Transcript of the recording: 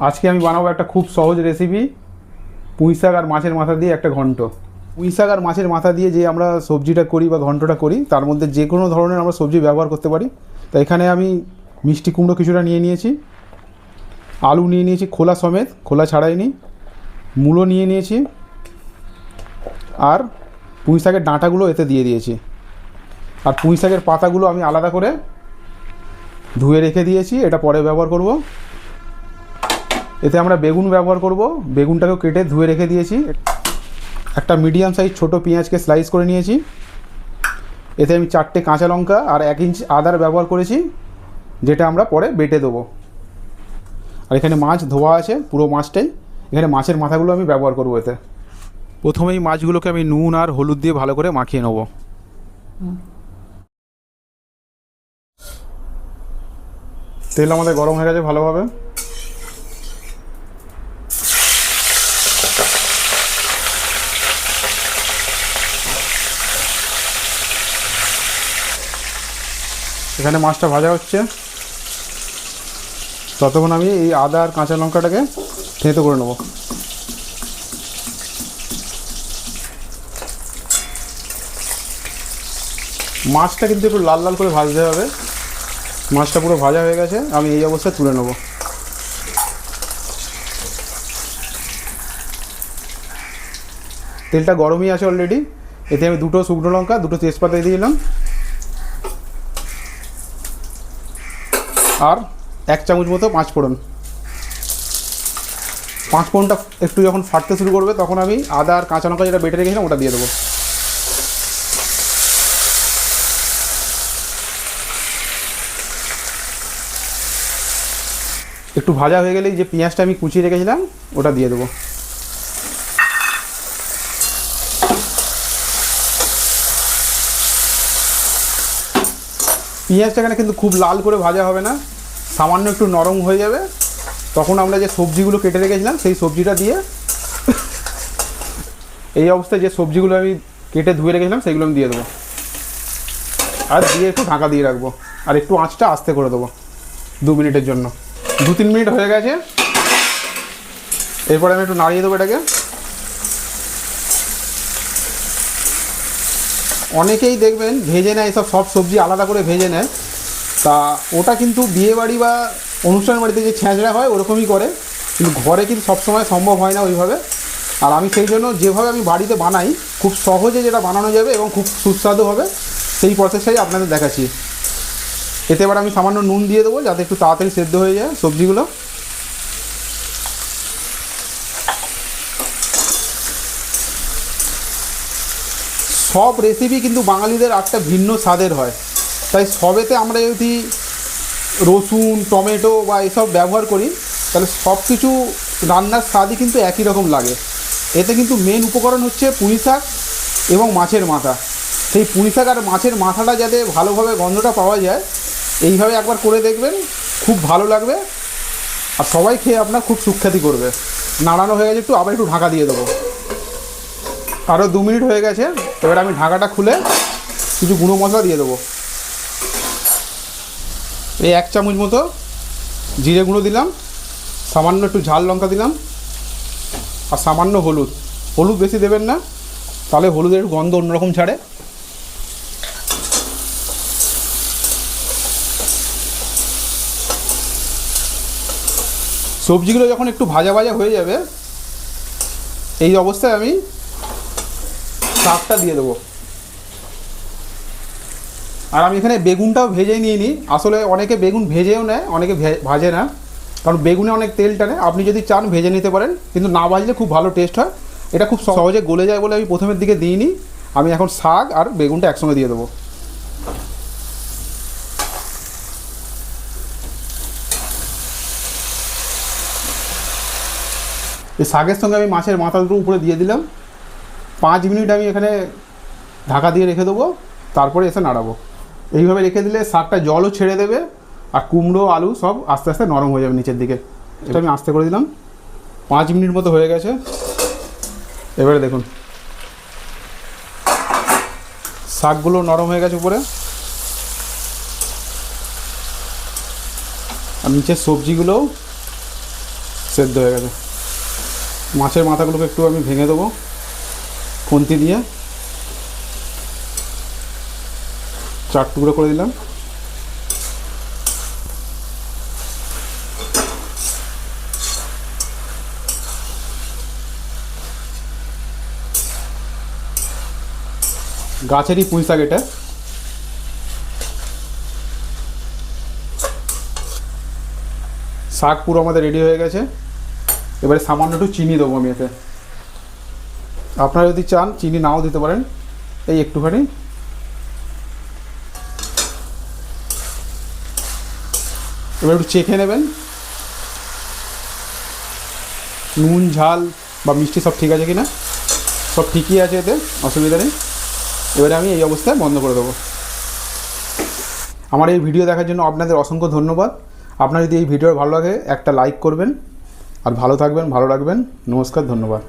আজকে আমি বানাবো একটা খুব সহজ রেসিপি, পুঁই শাক আর মাছের মাথা দিয়ে একটা ঘন্ট। পুঁই শাক আর মাছের মাথা দিয়ে যে আমরা সবজিটা করি বা ঘন্টটা করি, তার মধ্যে যে কোনো ধরনের আমরা সবজি ব্যবহার করতে পারি। তো এখানে আমি মিষ্টি কুমড়ো কিছুটা নিয়ে নিয়েছি, আলু নিয়ে নিয়েছি খোলা সমেত, খোলা ছাড়াইনি, মূলো নিয়ে নিয়েছি, আর পুঁই শাকের ডাঁটাগুলো এতে দিয়ে দিয়েছি। আর পুঁই শাকের পাতাগুলো আমি আলাদা করে ধুয়ে রেখে দিয়েছি, এটা পরে ব্যবহার করব। এতে আমরা বেগুন ব্যবহার করব, বেগুনটাকেও কেটে ধুয়ে রেখে দিয়েছি। একটা মিডিয়াম সাইজ ছোটো পেঁয়াজকে স্লাইস করে নিয়েছি। এতে আমি 4টে কাঁচা লঙ্কা আর 1 ইঞ্চ আদার ব্যবহার করেছি, যেটা আমরা পরে বেটে দেবো। আর এখানে মাছ ধোয়া আছে, পুরো মাছটাই। এখানে মাছের মাথাগুলো আমি ব্যবহার করব। এতে প্রথমেই মাছগুলোকে আমি নুন আর হলুদ দিয়ে ভালো করে মাখিয়ে নেব। তেল আমাদের গরম হয়ে গেছে ভালোভাবে। এখানে মাছটা ভাজা হচ্ছে, ততক্ষণ আমি এই আদা আর কাঁচা লঙ্কাটাকে থেঁতো করে নেব। মাছটা কিন্তু একটু লাল লাল করে ভাজতে হবে। মাছটা পুরো ভাজা হয়ে গেছে, আমি এই অবস্থায় তুলে নেব। তেলটা গরমই আছে অলরেডি। এতে আমি 2টো শুকনো লঙ্কা, 2টো তেজপাতা দিয়ে দিলাম, আর 1 চামচ মতো পাঁচফোড়ন। পাঁচফোড়নটা একটু যখন ফাটতে শুরু করবে, তখন আমি আদা আর কাঁচা লঙ্কা যেটা বেটে রেখেছিলাম ওটা দিয়ে দেবো। একটু ভাজা হয়ে গেলেই যে পেঁয়াজটা আমি কুচিয়ে রেখেছিলাম ওটা দিয়ে দেবো। পেঁয়াজটা এখানে কিন্তু খুব লাল করে ভাজা হবে না, সামান্য একটু নরম হয়ে যাবে। তখন আমরা যে সবজিগুলো কেটে রেখেছিলাম সেই সবজিটা দিয়ে, এই অবস্থায় যে সবজিগুলো আমি কেটে ধুয়ে রেখেছিলাম সেইগুলো আমি দিয়ে দেবো। আর দিয়ে একটু ঢাকা দিয়ে রাখবো, আর একটু আঁচটা আস্তে করে দেবো 2 মিনিটের জন্য। 2-3 মিনিট হয়ে গেছে। এরপরে আমি একটু নাড়িয়ে দেবো এটাকে। অনেকেই দেখবেন ভেজে নেয়, সব সবজি আলাদা করে ভেজে নেয়। তা ওটা কিন্তু বিয়েবাড়ি বা অনুষ্ঠান বাড়িতে যে ছ্যাঁচড়া হয় ওরকমই করে, কিন্তু ঘরে কিন্তু সবসময় সম্ভব হয় না ওইভাবে। আর আমি সেই জন্য যেভাবে আমি বাড়িতে বানাই, খুব সহজে যেটা বানানো যাবে এবং খুব সুস্বাদু হবে, সেই প্রসেসটাই আপনাদের দেখাচ্ছি। এতে এবার আমি সামান্য নুন দিয়ে দেবো, যাতে একটু তাড়াতাড়ি সেদ্ধ হয়ে যায় সবজিগুলো। সব রেসিপি কিন্তু বাঙালিদের একটা ভিন্ন স্বাদের হয়, তাই সবেতে আমরা যদি রসুন, টমেটো বা এসব ব্যবহার করি, তাহলে সব কিছু রান্নার স্বাদই কিন্তু একই রকম লাগে। এতে কিন্তু মেন উপকরণ হচ্ছে পুঁই শাক এবং মাছের মাথা। সেই পুঁই শাক আর মাছের মাথাটা যাতে ভালোভাবে গন্ধটা পাওয়া যায়, এইভাবে একবার করে দেখবেন, খুব ভালো লাগবে। আর সবাই খেয়ে আপনার খুব সুখ্যাতি করবে। নাড়ানো হয়ে গেছে, আবার একটু ঢাকা দিয়ে দেবো। আরও 2 মিনিট হয়ে গেছে। এবার আমি ঢাকাটা খুলে কিছু গুঁড়ো মশলা দিয়ে দেবো। এই 1 চামচ মতো জিরে গুঁড়ো দিলাম, সামান্য একটু ঝাল লঙ্কা দিলাম, আর সামান্য হলুদ। হলুদ বেশি দেবেন না, তাহলে হলুদের একটু গন্ধ অন্যরকম ছাড়ে। সবজিগুলো যখন একটু ভাজা ভাজা হয়ে যাবে, এই অবস্থায় আমি শাকটা দিয়ে দেবো। আর আমি এখানে বেগুনটাও ভেজে নিয়ে নিই। আসলে অনেকে বেগুন ভেজেও নেয়, অনেকে ভাজে না, কারণ বেগুনে অনেক তেল টানে। আপনি যদি চান ভেজে নিতে পারেন, কিন্তু না ভাজলে খুব ভালো টেস্ট হয়। এটা খুব সহজে গলে যায় বলে আমি প্রথমের দিকে দিইনি। আমি এখন শাক আর বেগুনটা একসঙ্গে দিয়ে দেবো। এই শাকের সঙ্গে আমি মাছের মাথা দুটো উপরে দিয়ে দিলাম। 5 মিনিট আমি এখানে ঢাকা দিয়ে রেখে দেবো, তারপরে এসে নাড়াবো। এইভাবে রেখে দিলে শাকটা জলও ছেড়ে দেবে, আর কুমড়ো আলু সব আস্তে আস্তে নরম হয়ে যাবে নিচের দিকে। এটা আমি আস্তে করে দিলাম। 5 মিনিট মতো হয়ে গেছে। এবারে দেখুন শাকগুলো নরম হয়ে গেছে উপরে, আর নিচের সবজিগুলোও সেদ্ধ হয়ে গেছে। মাছের মাথাগুলোকে একটু আমি ভেঙে দেবো খুন্তি দিয়ে, 4 টুকরো করে দিলাম। গাছেরই পুঁই শাক এটা। শাক পুরো আমাদের রেডি হয়ে গেছে। এবারে সামান্য একটু চিনি দেবো আমি এতে। আপনারা যদি চান চিনি নাও দিতে পারেন, এই একটুখানি। এবার একটু চেখে নেবেন নুন ঝাল বা মিষ্টি সব ঠিক আছে কি না। সব ঠিকই আছে, এতে অসুবিধা নেই। এবারে আমি এই অবস্থায় বন্ধ করে দেবো। আমার এই ভিডিও দেখার জন্য আপনাদের অসংখ্য ধন্যবাদ। আপনার যদি এই ভিডিও ভালো লাগে একটা লাইক করবেন, আর ভালো থাকবেন, ভালো রাখবেন। নমস্কার, ধন্যবাদ।